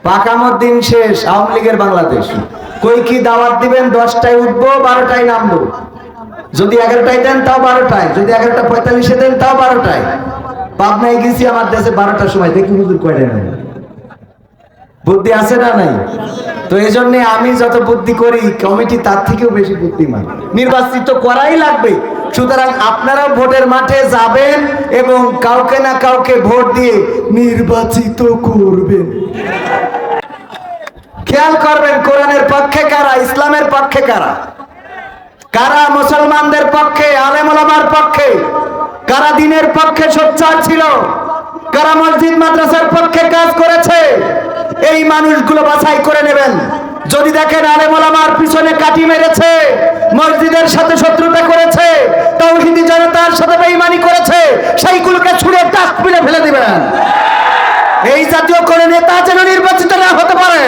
পাকামত দিন শেষ, আওয়ামী লীগের বাংলাদেশ। কই কি দাওয়াত দিবেন? 10টায় উঠবো, 12টায় নামবো। যদি 11টায় দেন তাও 12টায়, যদি 11:45 দেন তাও 12টায়। পাবনায় গেছি আমার দেশে 12টার সময়, দেখি হুজুর কয়টা নেই। বুদ্ধি আছে না নাই? তো এই জন্য আমি যত বুদ্ধি করি, কমিটি তার থেকেও বেশি বুদ্ধিমান। নির্বাচিত করাই লাগবে। সুতরাং আপনারাও ভোটের মাঠে যাবেন এবং কাউকে না কাউকে ভোট দিয়ে নির্বাচিত করবেন। খেয়াল করবেন কোরআনের পক্ষে কারা, ইসলামের পক্ষে কারা, কারা মুসলমানদের পক্ষে, আলেম ওলামার পক্ষে, কারা দ্বীনের পক্ষে সোচ্চার ছিল, কারা মসজিদ মাদ্রাসার পক্ষে কাজ করেছে। এই মানুষগুলো বাছাই করে নেবেন। যদি দেখেন আলেম ওলামার পিছনে কাটি মেরেছে, মসজিদের সাথে শত্রুতা করেছে, তাওহীদি জনতার সাথে বেঈমানি করেছে, সেইগুলোকে ছুঁড়ে ডাস্টবিনে ফেলে দিবেন। এই জাতীয় করে নেতা যেন নির্বাচিত না হতে পারে।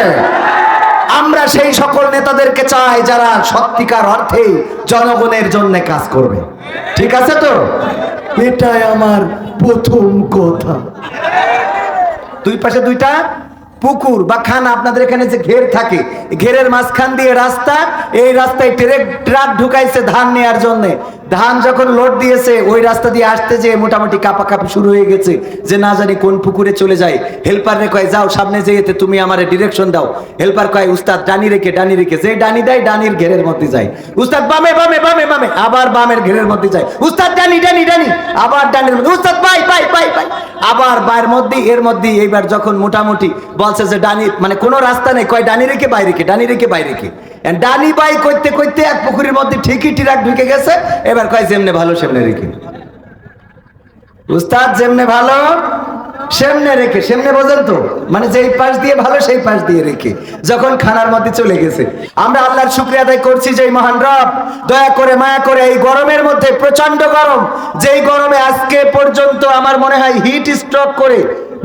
আমরা সেই সকল নেতাদেরকে চাই যারা সত্যিকার অর্থে জনগণের জন্য কাজ করবে। ঠিক আছে তো? এটাই আমার প্রথম কথা। দুই পাশে দুইটা পুকুর বা খান, আপনাদের এখানে যে ঘের থাকে, ঘেরের মাঝখান দিয়ে রাস্তা, এই রাস্তায় ট্রাক ঢুকাইছে ধান নেওয়ার জন্য। ধান যখন লোড দিয়েছে, ওই রাস্তা দিয়ে আসতে যে মোটামুটি কাপাকাপি শুরু হয়ে গেছে যে না জানি কোন পুকুরে চলে যায়। হেল্পার রে কয় যাও সামনে যেতে, তুমি আমার ডিরেকশন দাও। হেল্পার কয় উস্তাদ ডানি রেখে, যে ডানি দেয় ডানির ঘেরের মধ্যে যায়। উস্তাদ বামে বামে বামে বামে, আবার বামের ঘেরের মধ্যে যায়। উস্তাদ ডানি ডানি ডানি, আবার ডানির মধ্যে। উস্তাদ বাই বাই বাই বাই, আবার বাইরের মধ্যে, এর মধ্যে। এইবার যখন মোটামুটি বলছে যে ডানি, মানে কোনো রাস্তা নেই, কয় ডানি রেখে বাই রেখে, ডানি রেখে বাই রেখে। ডানি বাই করতে করতে এক পুকুরের মধ্যে ঠিকই ট্রাক ঢুকে গেছে। এবার কয় যেমনে ভালো সেমনে রেখে। উস্তাদ যেমনে ভালো সেমনে রেখে, সেমনে বোঝেন তো, মানে যেই পাশ দিয়ে ভালো সেই পাশ দিয়ে রেখে যখন খানার মধ্যে চলে গেছে। আমরা আল্লাহর শুকরিয়া আদায় করছি যে মহান রব দয়া করে মায়া করে এই গরমের মধ্যে, প্রচন্ড গরম, যেই গরমে আজকে পর্যন্ত আমার মনে হয় হিট স্ট্রোক করে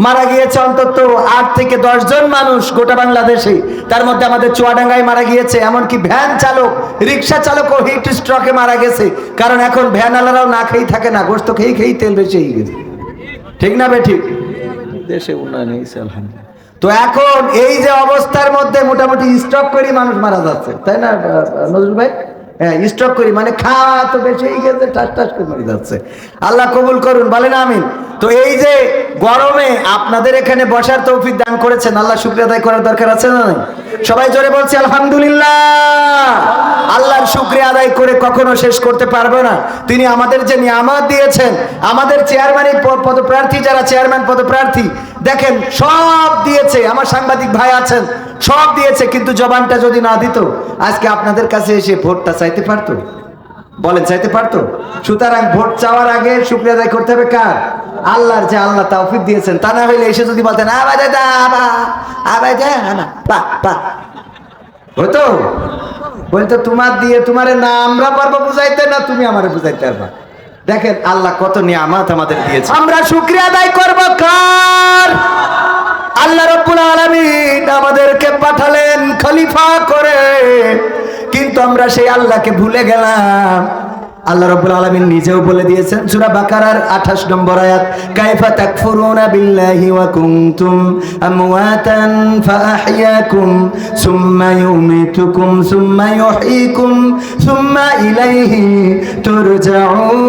মারা গিয়েছে অন্তত 8 থেকে 10 জন মানুষ গোটা বাংলাদেশে। তার মধ্যে আমাদের চুয়াডাঙ্গায় মারা গিয়েছে, এমনকি ভ্যান চালক, রিক্সা চালকও হিট স্ট্রোকে মারা গেছে। কারণ এখন ভ্যানওয়ালারাও না খেয়েই থাকে না, গোস্ত খেয়ে খেয়েই তেল বেশি হয়ে গেছে। ঠিক না বে ঠিক? দেশে উন্নয়ন হয়েছে আলহামদুলিল্লাহ। তো এখন এই যে অবস্থার মধ্যে মোটামুটি স্ট্রোক করে মানুষ মারা যাচ্ছে, তাই না নজরুল ভাই? হ্যাঁ, স্ট্রোক করি মানে খাওয়া তো বেশি হয়ে গেছে, ঠাস ঠাস করে মরে যাচ্ছে। আল্লাহ কবুল করুন, বলেন আমিন। তো এই যে গরমে আপনাদের এখানে বসার তৌফিক দান করেছেন, আল্লাহ শুকরিয়া আদায় করার দরকার আছে না? সবাই জোরে বলছি আলহামদুলিল্লাহ। আল্লাহর শুকরিয়া আদায় করে কখনো শেষ করতে পারবো না। তিনি আমাদের যে নিয়ামত দিয়েছেন, আমাদের চেয়ারম্যানের পদপ্রার্থী, যারা চেয়ারম্যান পদপ্রার্থী দেখেন সব দিয়েছে, আমার সাংবাদিক ভাই আছেন, সব দিয়েছে, কিন্তু জবানটা যদি না দিত আজকে আপনাদের কাছে এসে ভোটটা চাইতে পারতো? বলেন চাইতে পারতো? সুতরাং ভোট চাওয়ার আগে শুকরিয়া আদায় করতে হবে কার? আল্লাহর, যে আল্লাহ তৌফিক দিয়েছেন। তা না হইলে এসে যদি বলতেন হতো, বলতো তোমার দিয়ে তোমারে না আমরা পারবো বুঝাইতে, না তুমি আমারে বুঝাইতে পারবা। দেখেন আল্লাহ কত নিয়ামত আমাদের দিয়েছে, আমরা শুকরিয়া আদায় করবো কার? আল্লাহ রাব্বুল আলামিন আমাদেরকে পাঠালেন খলিফা করে, কিন্তু আমরা সেই আল্লাহকে ভুলে গেলাম। আল্লাহ রাব্বুল আলামিন নিজেও বলে দিয়েছেন সূরা বাকারার 28 নম্বর আয়াত, কাইফা তাকফুরুনা বিল্লাহি ওয়া কুনতুম আমওয়াতান ফাআহইয়াকুম সুম্মা ইউমীতুকুম সুম্মা ইউহয়ীকুম সুম্মা ইলাইহি তুরজাউন।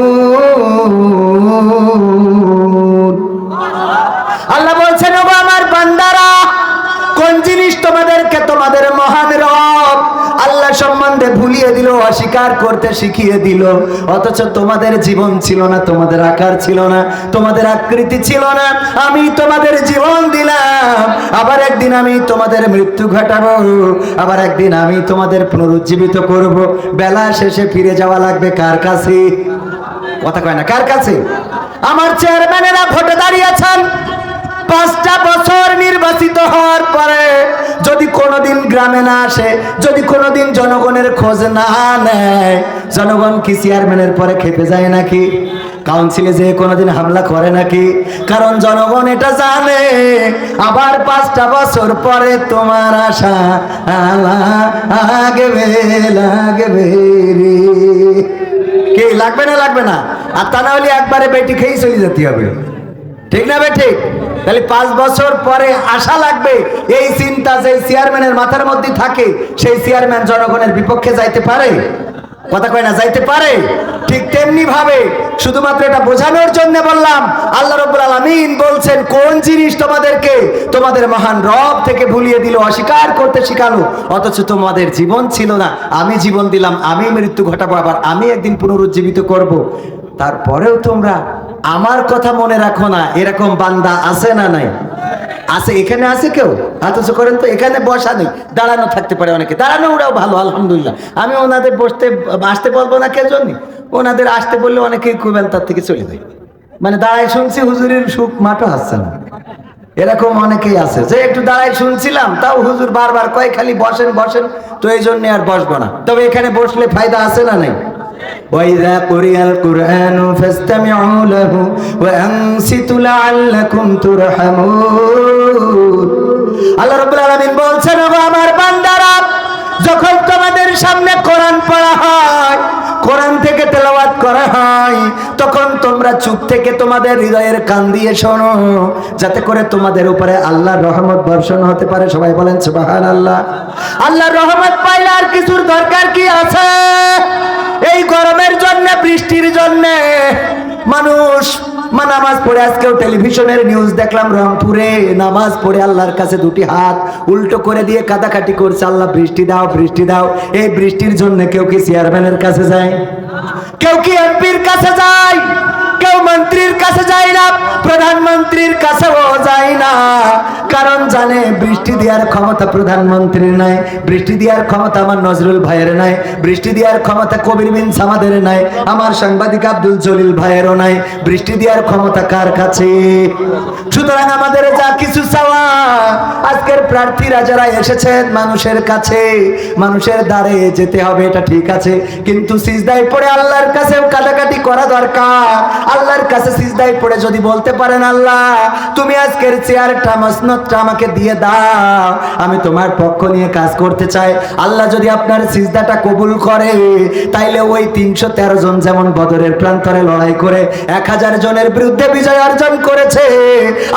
আল্লাহ বলছেন, ওগো আমার বান্দারা, কোন জিনিস তোমাদেরকে তোমাদের মহান রব আল্লাহ সম্বন্ধে ভুলিয়ে দিল, অস্বীকার করতে শিখিয়ে দিল। অথচ তোমাদের জীবন ছিল না, তোমাদের আকার ছিল না, তোমাদের আকৃতি ছিল না। আমি তোমাদের জীবন দিলাম, আবার একদিন আমি তোমাদের মৃত্যু ঘটাবো, আবার একদিন আমি তোমাদের পুনরুজ্জীবিত করব। বেলা শেষে ফিরে যাওয়া লাগবে কার কাছে? কথা কয় না, কার কাছে? আমার চেয়ারম্যানেরা ভোটে দাঁড়িয়েছেন, 5টা বছর নির্বাচিত হওয়ার পরে যদি কোনোদিন গ্রামে না আসে, যদি কোনোদিন জনগণের খোঁজ না নেয়, জনগণ কি চেয়ারম্যানের পরে খেপে যায় নাকি? কাউন্সিলে যে কোনোদিন হামলা করে নাকি? কারণ জনগণ এটা জানে আবার 5টা বছর পরে তোমার আশা লাগবে লাগবে রে। কে লাগবে না? লাগবে না। আর তা না হলে একবারে বেটি খেয়েই চলে যেতে হবে। ঠিক না বে ঠিক? তাহলে 5 বছর পরে আশা লাগবে, এই চিন্তা চিন্তা যে চেয়ারম্যানের মাথার মধ্যে থাকে, সেই চেয়ারম্যান জনগণের বিপক্ষে যাইতে পারে? কথা কয় না, যাইতে পারে? ঠিক তেমনি ভাবে শুধুমাত্র এটা বোঝানোর জন্য বললাম, আল্লাহ রাব্বুল আলামিন বলছেন কোন জিনিস তোমাদেরকে তোমাদের মহান রব থেকে ভুলিয়ে দিল, অস্বীকার করতে শিখালো, অথচ তোমাদের জীবন ছিল না। আমি জীবন দিলাম, আমি মৃত্যু ঘটাবো, আবার আমি একদিন পুনরুজ্জীবিত করব। তারপরেও তোমরা আমার কথা মনে রাখো না। এরকম বান্দা আছে না নাই? আছে। এখানে আছে কেউ? অথচ করেন তো, এখানে বসা নেই, দাঁড়ানো থাকতে পারে অনেকে। দাঁড়ানো ওরাও ভালো, আলহামদুলিল্লাহ। আমি ওনাদের আসতে বলবো না, কে জন্য ওনাদের আসতে বললে অনেকেই খুবেন, তার থেকে চলে যায়। মানে দাঁড়ায় শুনছি, হুজুরের সুখ মাঠও আসছে না, এরকম অনেকেই আছে যে একটু দাঁড়ায় শুনছিলাম, তাও হুজুর বারবার কয় খালি বসেন বসেন, তো এই জন্য আর বসবো না। তবে এখানে বসলে ফায়দা আছে না নাই? وَإِذَا قُرِئَ الْقُرْآنُ فَاسْتَمِعُوا لَهُ وَأَنصِتُوا لَعَلَّكُمْ تُرْحَمُونَ। আল্লাহ রাব্বুল আলামিন বলছেন, ও আমার বান্দারা, যখন তোমাদের সামনে কোরআন পড়া হয়, কোরআন থেকে তেলাওয়াত করা হয়, তখন তোমরা চুপ থেকে তোমাদের হৃদয়ের কান দিয়ে শোনো, যাতে করে তোমাদের উপরে আল্লাহর রহমত বর্ষণ হতে পারে। সবাই বলেন সুবহানাল্লাহ। আল্লাহর রহমত পাইলে আর কিছুর দরকার কি আছে? এই গরমের জন্য, বৃষ্টির জন্য মানুষ নামাজ পড়ে, আজকেও টেলিভিশনের নিউজ দেখলাম, রংপুরে নামাজ পড়ে আল্লাহর কাছে দুটি হাত উল্টো করে দিয়ে কাদাকাটি করছে, আল্লাহ বৃষ্টি দাও, বৃষ্টি দাও। এই বৃষ্টির জন্য কেউ কি চেয়ারম্যানের কাছে যায়? কেউ কি এমপির কাছে যায়? কেউ মন্ত্রীর কাছে যায় না, প্রধানমন্ত্রীর কাছেও যায় না। কারণ জানে বৃষ্টি দেওয়ার ক্ষমতা প্রধানমন্ত্রীর নাই, বৃষ্টি দেওয়ার ক্ষমতা আমার নজরুল ভাইয়ের নাই, বৃষ্টি দেওয়ার ক্ষমতা কবির বিন সামাদের নাই, আমার সাংবাদিক আব্দুল জলিল ভাইয়েরও নাই। বৃষ্টি দেওয়ার ক্ষমতা কার কাছে? সুতরাং আমাদের যা কিছু চাওয়া, আজকের প্রার্থীরা যারা এসেছেন মানুষের কাছে, মানুষের দ্বারে যেতে হবে, এটা ঠিক আছে, কিন্তু সিজদায় পড়ে আল্লাহর কাছেও কাটাকাটি করা দরকার। আল্লাহর কাছে সিজদায় পড়ে যদি বলতে পারেন, আল্লাহ তুমি আজকের চেয়ারটা, মসনদটা আমাকে দিয়ে দাও, আমি তোমার পক্ষ নিয়ে কাজ করতে চাই। আল্লাহ যদি আপনার সিজদাটা কবুল করে, তাইলে ওই 313 জন যেমন বদরের প্রান্তরে লড়াই করে 1000 জনের বিরুদ্ধে বিজয় অর্জন করেছে,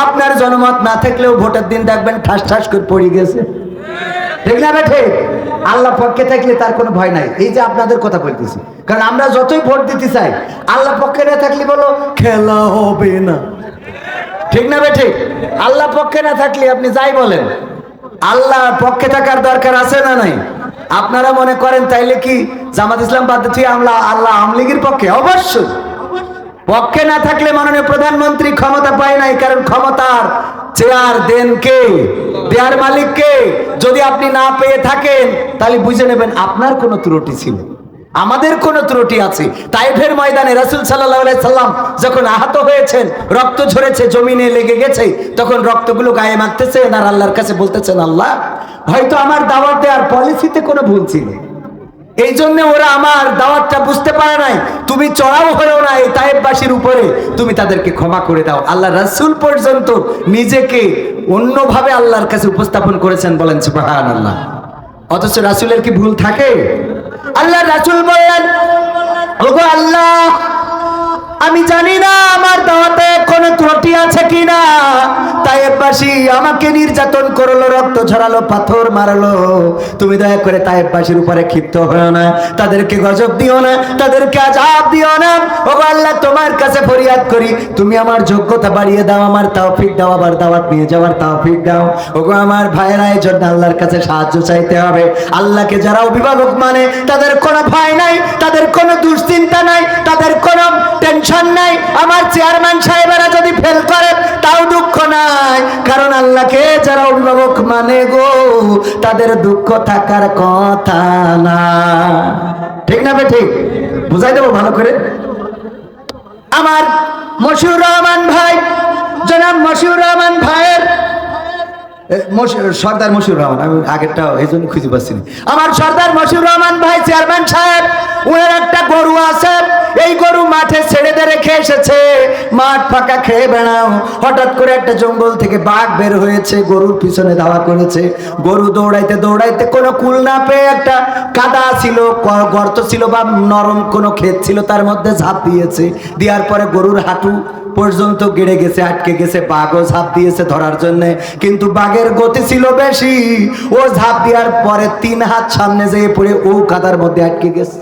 আপনার জনমত না থাকলেও ভোটের দিন দেখবেন ঠাস ঠাস করে পড়ে গেছে। ঠিক না বেঠে? আল্লাহ পক্ষে থাকলে তার কোনো ভয় নাই। এই যে আপনাদের কথা বলতেছি, কারণ আমরা যতই ভোট দিতে চাই, আল্লাহ পক্ষে না থাকলে বলো খেলা হবে না। ঠিক না বেঠে? আল্লাহ পক্ষে না থাকলে আপনি যাই বলেন, আল্লাহ পক্ষে থাকার দরকার আছে না নাই? আপনারা মনে করেন তাইলে কি জামাত ইসলাম বাদ দিয়ে আল্লাহ আওয়ামী লীগের পক্ষে? অবশ্যই পক্ষে না থাকলে মাননীয় প্রধানমন্ত্রী ক্ষমতা পায় নাই, কারণ ক্ষমতার চেয়ার দেন কে? দেয়ার মালিক কে? যদি আপনি না পেয়ে থাকেন, তাহলে বুঝে নেবেন আপনার কোনো ত্রুটি ছিল, আমাদের কোনো ত্রুটি আছে। তাইফের ময়দানে রাসূল সাল্লাল্লাহু আলাইহি সাল্লাম যখন আহত হয়েছেন, রক্ত ঝরেছে, জমিনে লেগে গেছে, তখন রক্তগুলো গায়ে মাখতেছেন আর আল্লাহর কাছে বলতেছেন, আল্লাহ হয়তো আমার দাওয়াত দেওয়ার পলিসিতে কোনো ভুল ছিল, এই জন্য ওরা আমার দাওয়াতটা বুঝতে পারে নাই, তুমি চড়াও হয়েও না এই তায়েফবাসীর উপরে, তুমি তাদেরকে ক্ষমা করে দাও। আল্লাহ রাসূল পর্যন্ত নিজেকে অন্যভাবে আল্লাহর কাছে উপস্থাপন করেছেন, বলেন সুবহানাল্লাহ। অথচ রাসূলের কি ভুল থাকে? আল্লাহ রাসূল বললেন, ওগো আল্লাহ, আমি জানি না আমার দাওয়াতে কোনো ত্রুটি আছে কিনা, তায়েফবাসী আমাকে নির্যাতন করলো, রক্ত ঝরালো, পাথর মারলো, তুমি দয়া করে তায়েফবাসীর উপরে ক্ষিপ্ত হও না, তাদেরকে গজব দিও না, তাদেরকে আযাব দিও না। ওগো আল্লাহ, তোমার কাছে ফরিয়াদ করি, তুমি আমার যোগ্যতা বাড়িয়ে দাও, আমার তৌফিক দাও, আবার দাওয়াত নিয়ে যাওয়ার তৌফিক দাও। ওগো আমার ভাইরা, এই জন্য আল্লাহর কাছে সাহায্য চাইতে হবে। আল্লাহকে যারা অভিভাবক মানে, তাদের কোনো ভয় নাই, তাদের কোনো দুশ্চিন্তা নাই, তাদের কোনো টেনশন নাই। আমার চেয়ারম্যান সাহেবেরা যদি ফেল করে, তাও দুঃখ নাই, কারণ আল্লাহকে যারা অভিভাবক মানে গো, তাদের দুঃখ থাকার কথা না। ঠিক না বে? ঠিক বুঝাই দেবো ভালো করে। আমার মশিউর রহমান ভাই, জনাব মশিউর রহমান ভাইয়ের, সর্দার মশিউর রহমান, আমি আগেরটা এই জন্য খুঁজে পাচ্ছি না। আমার সর্দার মশিউর রহমান ভাই চেয়ারম্যান সাহেব, ওনার একটা গরু আছে, এই গরু মাঠে ছেড়ে দিয়ে রেখে এসেছে, মাঠ ফাঁকা, খেয়ে বেড়াও। হঠাৎ করে একটা জঙ্গল থেকে বাঘ বের হয়েছে, গরুর পিছনে ধাওয়া করেছে। গরু দৌড়াইতে দৌড়াইতে কোনো কুল না পেয়ে একটা কাদা ছিল, গর্ত ছিল বা নরম কোনো ক্ষেত ছিল, তার মধ্যে ঝাঁপ দিয়েছে। দেওয়ার পরে গরুর হাঁটু পর্যন্ত গেড়ে গেছে, আটকে গেছে। বাঘও ঝাঁপ দিয়েছে ধরার জন্য, কিন্তু বাঘের গতি ছিল বেশি। ও ঝাঁপ দেওয়ার পরে 3 হাত সামনে যেয়ে পড়ে ও কাদার মধ্যে আটকে গেছে।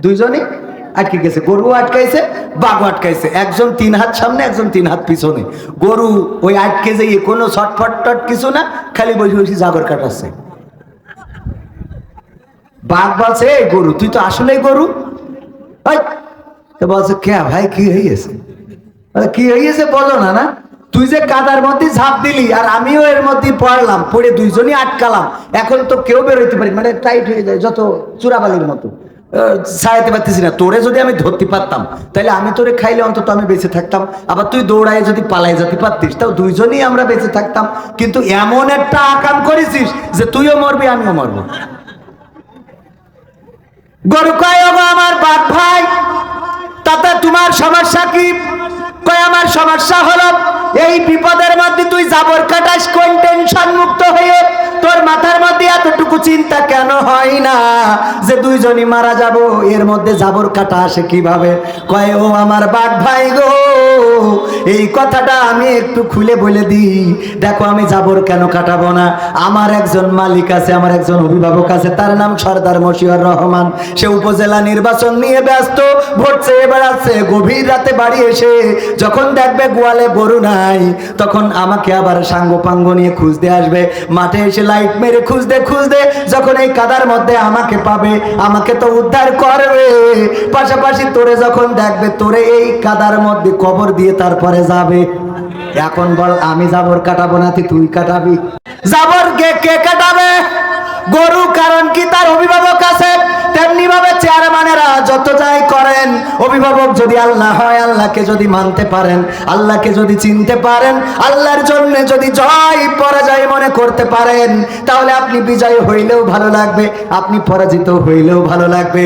দুইজনই আটকে গেছে, গরু আটকাইছে, বাঘও আটকাইছে। একজন 3 হাত সামনে, একজন 3 হাত পিছনে। গরু ওই আটকে যেয়ে কোনো ছটফট টট কিছু না, খালি বসে বসে জাবর কাটাচ্ছে। বাঘ বলছে, এই গরু, তুই তো আসলেই গরু। বলছে, কে ভাই, কি হয়েছে? কি হয়েছে বলো না। না, তুই যে কাদার মধ্যে ঝাঁপ দিলি আর আমিও এর মধ্যে পড়লাম, পড়ে দুইজনই আটকালাম। এখন তো কেউ বেরোইতে পারি, মানে টাইট হয়ে যায়, যত চূড়াবালির মতো ছাড়াইতে পারতেছি না। তোরে যদি আমি ধরতে পারতাম, তাহলে আমি তোরে খাইলে অন্তত আমি বেঁচে থাকতাম। আবার তুই দৌড়ায় যদি পালাই যেতে পারতিস, তাও দুইজনই আমরা বেঁচে থাকতাম। কিন্তু এমন একটা আকাম করেছিস যে তুইও মরবি, আমিও মরবো। গরু কয়, ওগো আমার বাঘ ভাই, তাতে তোমার সমস্যা কি? কয়, আমার সমস্যা হলো এই বিপদের মধ্যে তুই জাবর কাটাস কোন টেনশন মুক্ত হয়ে, তোর মাথার মধ্যে এতটুকু চিন্তা কেন হয় না যে দুইজনই মারা যাব? এর মধ্যে জাবর কাটা আসে কিভাবে? কয়, ও আমার বাঘ ভাই গো, এই কথাটা আমি একটু খুলে বলে দিই। দেখো, আমি জাবর কেন কাটাবো না? আমার একজন মালিক আছে, আমার একজন অভিভাবক আছে, তার নাম সর্দার মশিউর রহমান। সে উপজেলা নির্বাচন নিয়ে ব্যস্ত, ভোট চেয়ে বেড়াচ্ছে। গভীর রাতে বাড়ি এসে যখন দেখবে গোয়ালে গরু নাই, তখন আমাকে আবার সাঙ্গ পাঙ্গ নিয়ে খুঁজতে আসবে। মাঠে এসে লাইট মেরে খুঁজতে খুঁজতে যখন এই কাদার মধ্যে আমাকে পাবে, আমাকে তো উদ্ধার করবে। পাশাপাশি তোরে যখন দেখবে, তোরে এই কাদার মধ্যে কবর দিয়ে তারপরে যাবে। এখন বল, আমি জাবর কাটাবো না তুই কাটাবি? জাবর কে কাটাবে? গরু। কারণ কি? তার অভিভাবক আছে। তেমনি ভাবে চেয়ারম্যানেরা যত যাই করেন, অভিভাবক যদি আল্লাহ হয়, আল্লাহকে যদি মানতে পারেন, আল্লাহকে যদি চিনতে পারেন, আল্লাহর জন্য যদি জয় পরাজয় মনে করতে পারেন, তাহলে আপনি বিজয় হইলেও ভালো লাগবে, আপনি পরাজিত হইলেও ভালো লাগবে।